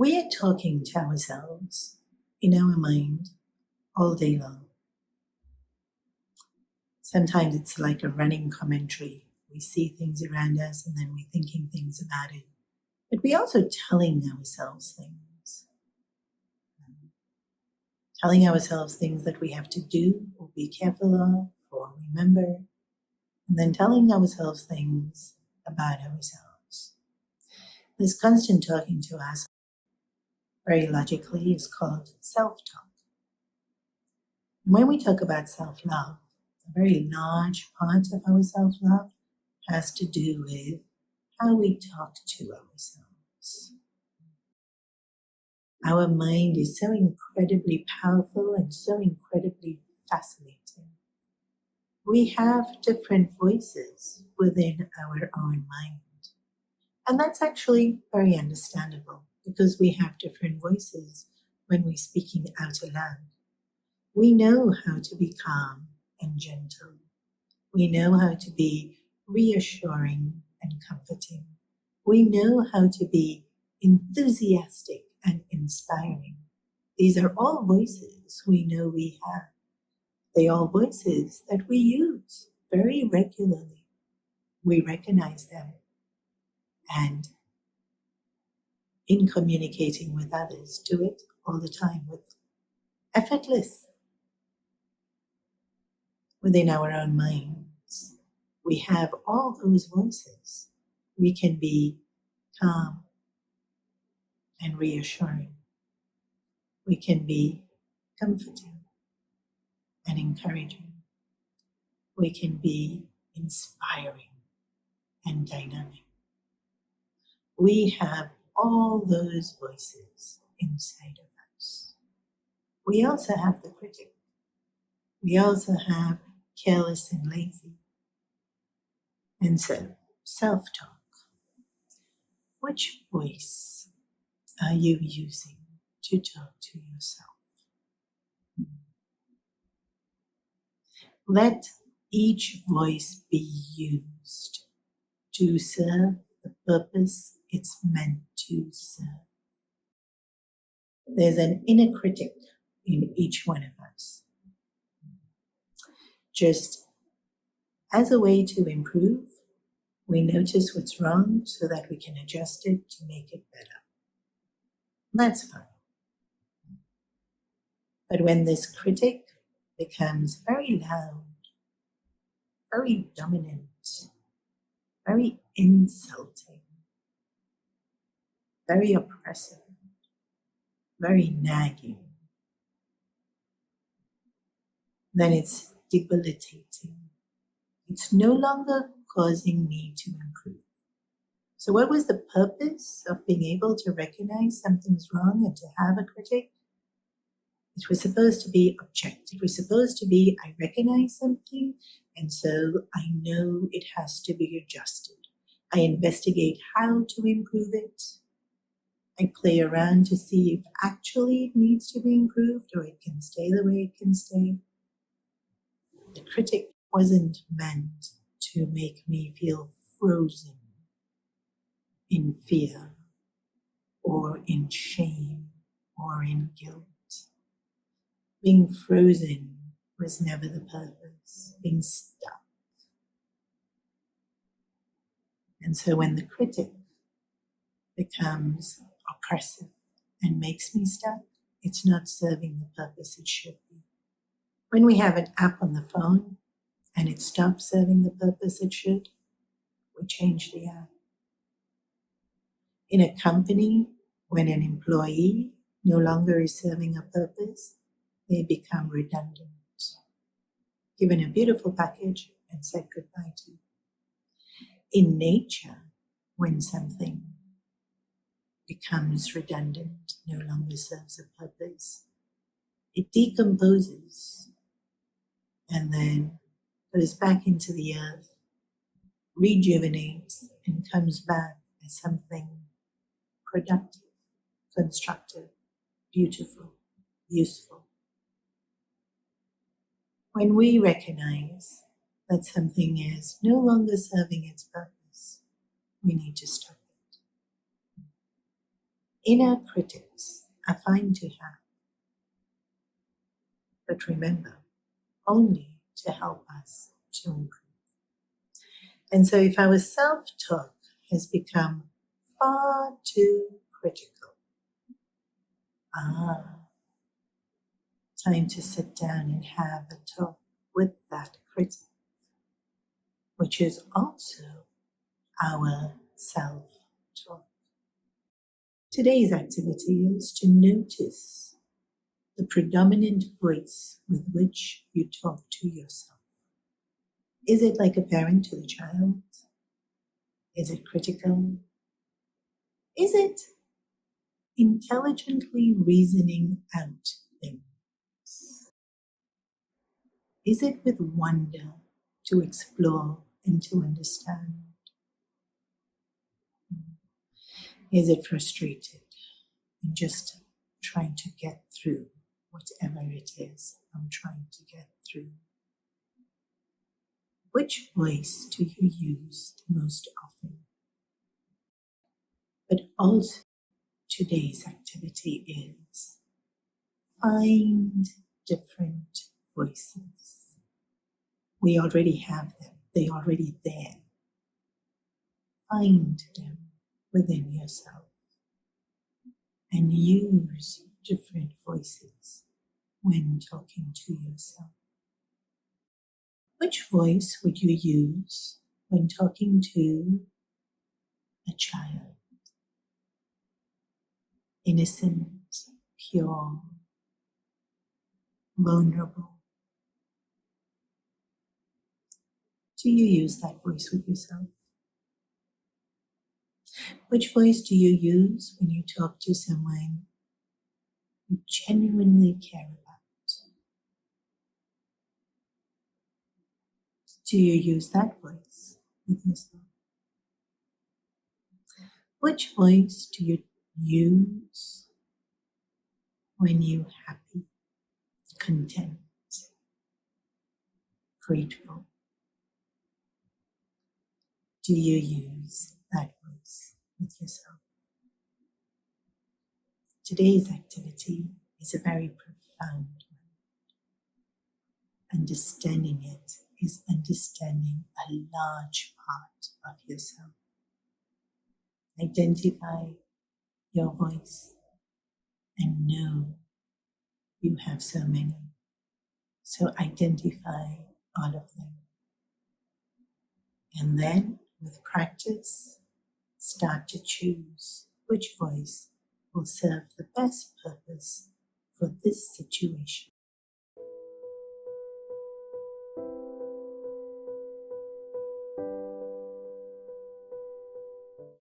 We are talking to ourselves in our mind all day long. Sometimes it's like a running commentary. We see things around us and then we're thinking things about it. But we're also telling ourselves things. Telling ourselves things that we have to do or be careful of or remember. And then telling ourselves things about ourselves. This constant talking to us, very logically, is called self-talk. And when we talk about self-love, a very large part of our self-love has to do with how we talk to ourselves. Our mind is so incredibly powerful and so incredibly fascinating. We have different voices within our own mind. And that's actually very understandable because we have different voices when we're speaking out aloud. We know how to be calm and gentle. We know how to be reassuring and comforting. We know how to be enthusiastic and inspiring. These are all voices we know we have. They are voices that we use very regularly. We recognize them. And in communicating with others, do it all the time with effortless. Within our own minds, we have all those voices. We can be calm and reassuring. We can be comforting and encouraging. We can be inspiring and dynamic. We have all those voices inside of us. We also have the critic. We also have careless and lazy. And so, self-talk. Which voice are you using to talk to yourself? Let each voice be used to serve the purpose it's meant to serve. There's an inner critic in each one of us. Just as a way to improve, we notice what's wrong so that we can adjust it to make it better. That's fine. But when this critic becomes very loud, very dominant, very insulting, very oppressive, very nagging, then it's debilitating. It's no longer causing me to improve. So what was the purpose of being able to recognize something's wrong and to have a critic? It was supposed to be objective. It was supposed to be, I recognize something, and so I know it has to be adjusted. I investigate how to improve it. I play around to see if actually it needs to be improved or it can stay the way it can stay. The critic wasn't meant to make me feel frozen in fear or in shame or in guilt. Being frozen was never the purpose, being stuck. And so when the critic becomes oppressive and makes me stuck, it's not serving the purpose it should be. When we have an app on the phone and it stops serving the purpose it should, we change the app. In a company, when an employee no longer is serving a purpose, they become redundant. Given a beautiful package and said goodbye to. In nature, when something becomes redundant, no longer serves a purpose, it decomposes and then goes back into the earth, rejuvenates, and comes back as something productive, constructive, beautiful, useful. When we recognize that something is no longer serving its purpose, we need to stop it. Inner critics are fine to have, but remember, only to help us to improve. And so if our self-talk has become far too critical, time to sit down and have a talk with that critic, which is also our self-talk. Today's activity is to notice the predominant voice with which you talk to yourself. Is it like a parent to the child? Is it critical? Is it intelligently reasoning out things? Is it with wonder to explore and to understand? Is it frustrated and just trying to get through whatever it is I'm trying to get through? Which voice do you use the most often? But also, today's activity is find different voices. We already have them. They're already there. Find them within yourself and use different voices when talking to yourself. Which voice would you use when talking to a child? Innocent, pure, vulnerable. Do you use that voice with yourself? Which voice do you use when you talk to someone you genuinely care about? Do you use that voice with yourself? Which voice do you use when you're happy, content, grateful? Do you use that voice with yourself? Today's activity is a very profound one. Understanding it is understanding a large part of yourself. Identify your voice and know you have so many. So identify all of them. And then, with practice, start to choose which voice will serve the best purpose for this situation.